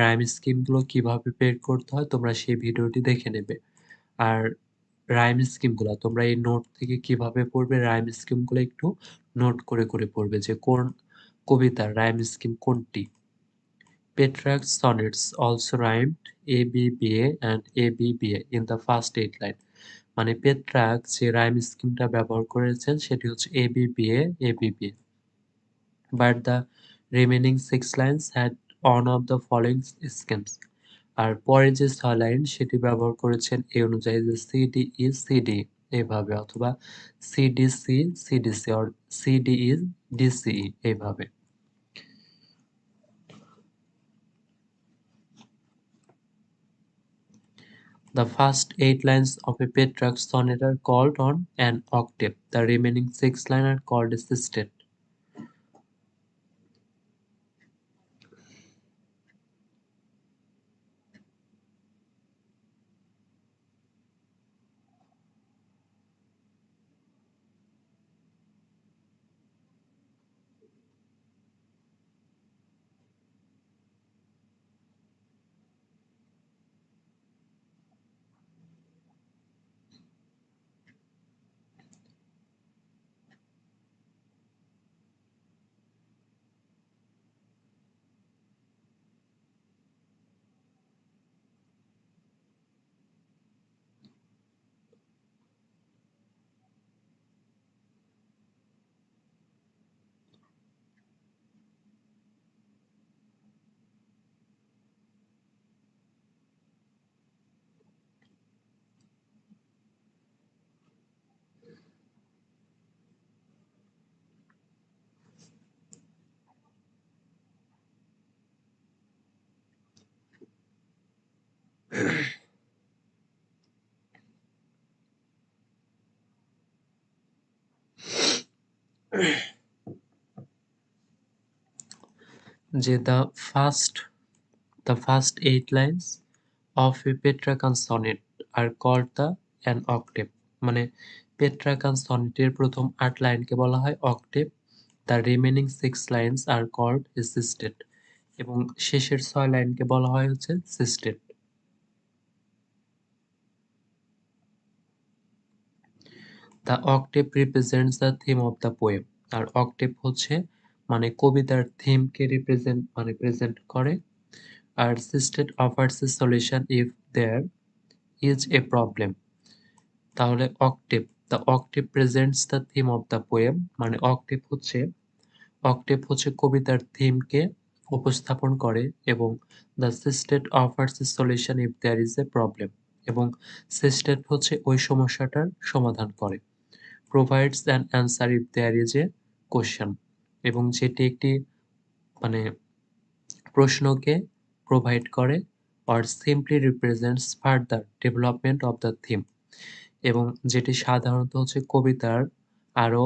রাইম স্কিমগুলো কিভাবে বের করতে হয় তোমরা সেই ভিডিওটি দেখে নেবে। আর রাইম স্কিমগুলা তোমরা এই নোট থেকে কিভাবে পড়বে, রাইম স্কিমগুলো একটু নোট করে করে পড়বে যে কোন কবিতার রাইম স্কিম কোনটি। Petrarch's sonnets also rhymed ABBA and ABBA in the first 8 line. মানে পেট্রাক যে রাইম স্কিমটা ব্যবহার করেছেন সেটি হচ্ছে ABBA ABBA, but the remaining 6 lines had one of the following schemes. আর পরের যে 6 লাইন সেটি ব্যবহার করেছেন এই অনুযায়ী, যে CDE CD এইভাবে, অথবা CDC CDC or CDE DCE এইভাবে। The first 8 lines of a Petrarch sonnet are called on an octave. The remaining 6 lines are called a sestet. যে the first 8 lines of a Petrarchan sonnet are called an octave, মানে পেট্রাকান সনেটের প্রথম 8 লাইনকে বলা হয় octave. The remaining 6 lines are called a sestet, এবং শেষের 6 লাইনকে বলা হয় হচ্ছে sestet. The octave represents the theme of the poem, আর অক্টেভ হচ্ছে মানে কবিতার থিমকে প্রেজেন্ট করে। আর sestet offers a solution if there is a problem. তাহলে the octave presents the theme of the poem, মানে অক্টেভ হচ্ছে কবিতার থিমকে উপস্থাপন করে, এবং the sestet offers a solution if there is a problem, এবং সিস্টেট হচ্ছে ওই সমস্যাটার সমাধান করে। Provides an answer if there is a question, এবং যেটি একটি মানে প্রশ্নকে প্রোভাইড করে। Or simply represents further development of the theme, এবং যেটি সাধারণত হচ্ছে কবিতার আরও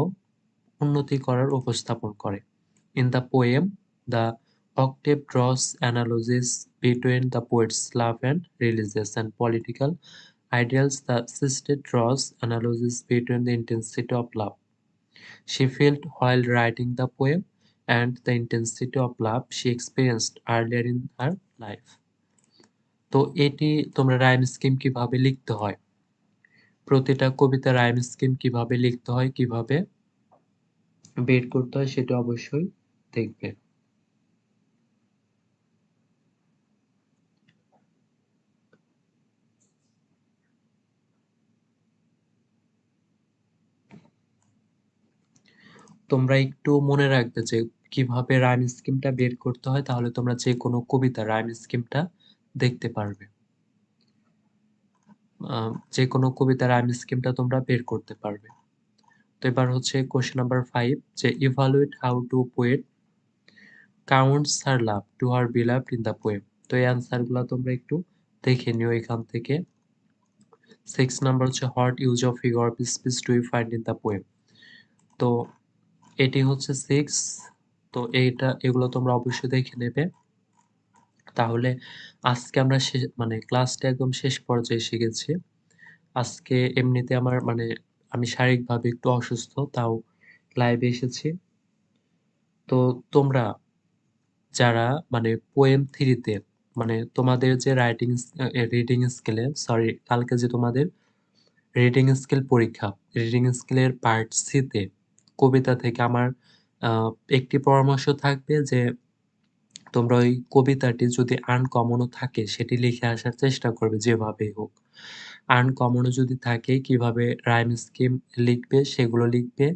উন্নতি করার উপস্থাপন করে। In the poem the octave draws analogies between the poet's love and religious and political ideals. The sestet draws analogies between the intensity of love she felt while writing the poem and the intensity of love she experienced earlier in her life. তো এটি তোমরা রাইম স্কিম কিভাবে লিখতে হয় প্রতিটা কবিতার রাইম স্কিম কিভাবে লিখতে হয়, কিভাবে বের করতে হয় সেটা অবশ্যই দেখবে। তোমরা একটু মনে রাখবে যে কিভাবে রাইম স্কিমটা বের করতে হয়, তাহলে তোমরা যেকোনো কবিতার রাইম স্কিমটা দেখতে পারবে। যেকোনো কবিতার রাইম স্কিমটা তোমরা বের করতে পারবে। তো এবার হচ্ছে কোয়েশ্চেন নাম্বার 5, যে evaluate how to poet counts her love to her beloved in the poem. তো এই অ্যান্সার গুলা তোমরা একটু দেখে নিও এখান থেকে। 6 নাম্বার হচ্ছে what use of figure of speech do you find in the poem. তো এটি হচ্ছে 6। তো এগুলো তোমরা অবশ্যই দেখে নেবে। তাহলে আজকে আমরা মানে ক্লাসটা একদম শেষ পর্যায়ে এসে গেছি। আজকে এমনিতে আমার মানে আমি শারীরিকভাবে একটু অসুস্থ, তাও লাইভে এসেছি। তো তোমরা যারা মানে পোয়েম 3 তে মানে তোমাদের যে রিডিং স্কেলে, সরি, কালকে যে তোমাদের রিডিং স্কেল পরীক্ষা, রিডিং স্কেলের পার্ট সি তে কবিতা থেকে আমার আ একটি পরামর্শ থাকবে যে তোমরা ওই কবিতাটি যদি আনকমনও থাকে সেটি লিখে আসার চেষ্টা করবে যেভাবেই হোক। আনকমনও যদি থাকে কিভাবে রাইম স্কিম লিখবে সেগুলো লিখবে।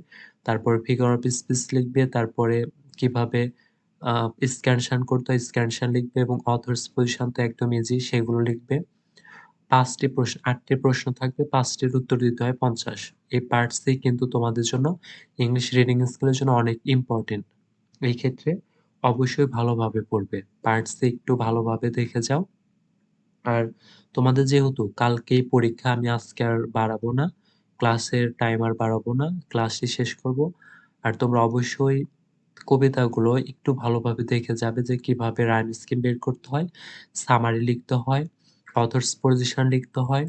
তারপর ফিগার অফ স্পিচ লিখবে। তারপরে কিভাবে আ স্ক্যানশন করতে হয় স্ক্যানশন লিখবে এবং অথরস পজিশন তো একদম ইজি সেগুলো লিখবে। ৮ টি প্রশ্ন থাকবে, ৫ টির উত্তর দিতে হয় ৫০। এই পার্ট সি কিন্তু তোমাদের জন্য ইংলিশ রিডিং স্কিলের জন্য অনেক ইম্পোর্টেন্ট। এই ক্ষেত্রে অবশ্যই ভালোভাবে পড়বে। পার্ট সি একটু ভালোভাবে দেখে যাও। আর তোমাদের যেহেতু কালকেই পরীক্ষা, আমি আজকে আর বাড়াবো না। ক্লাসের টাইম আর বাড়াবো না। ক্লাসটি শেষ করব। আর তোমরা অবশ্যই কবিতাগুলো একটু ভালোভাবে দেখে যাবে যে কিভাবে রাইম স্কিম বের করতে হয়, সামারি লিখতে হয়, অথর্স পজিশন লিখতে হয়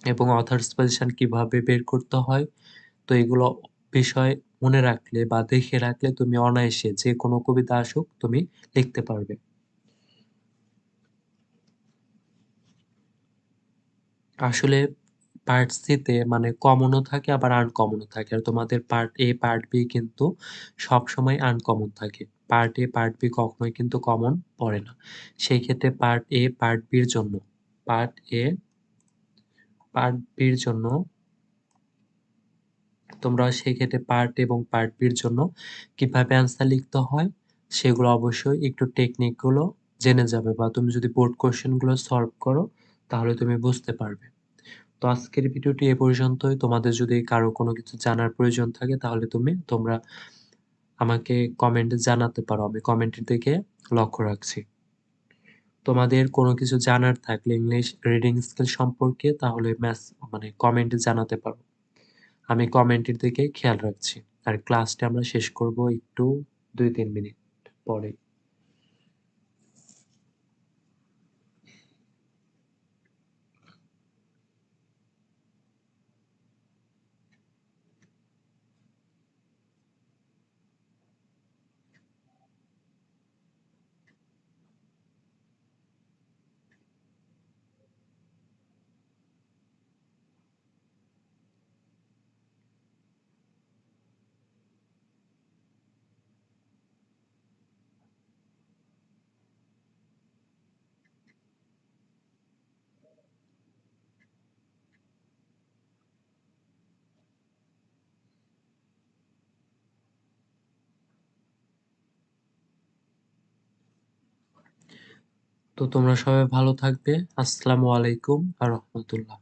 এবং অথর্স পজিশন কিভাবে বের করতে হয়। তো এগুলো বিষয় মনে রাখলে বা দেখে রাখলে তুমি অনায়াসে যেকোনো কবিতা আসুক তুমি লিখতে পারবে। আসলে পার্ট সি তে মানে কমনও থাকে আবার আনকমনও থাকে। আর তোমাদের পার্ট এ, পার্ট বি কিন্তু সবসময় আনকমন থাকে। পার্ট এ, পার্ট বি কখনোই কিন্তু কমন পড়ে না। সেই ক্ষেত্রে পার্ট এ, পার্ট বির জন্য পার্ট এ, পার্ট বির জন্য তোমরা সেক্ষেত্রে পার্ট এবং পার্ট বির জন্য কিভাবে অ্যান্সার লিখতে হয় সেগুলো অবশ্যই একটু টেকনিক গুলো জেনে যাবে, বা তুমি যদি বোর্ড কোয়েশ্চেন গুলো সলভ করো তাহলে তুমি বুঝতে পারবে। তো আজকের ভিডিওটি এ পর্যন্তই। তোমাদের যদি কারো কোনো কিছু জানার প্রয়োজন থাকে তাহলে তোমরা আমাকে কমেন্টে জানাতে পারো। আমি কমেন্টের দিকে লক্ষ্য রাখছি। তোমাদের কোনো কিছু জানার থাকলে ইংলিশ রিডিং স্কিল সম্পর্কে তাহলে মানে কমেন্টে জানাতে পারো। আমি কমেন্টের দিকে খেয়াল রাখছি। আর ক্লাসটা আমরা শেষ করব একটু ২-৩ মিনিট পরেই। তো তোমরা সবাই ভালো থাকবে। আসসালামু আলাইকুম ওয়া রাহমাতুল্লাহ।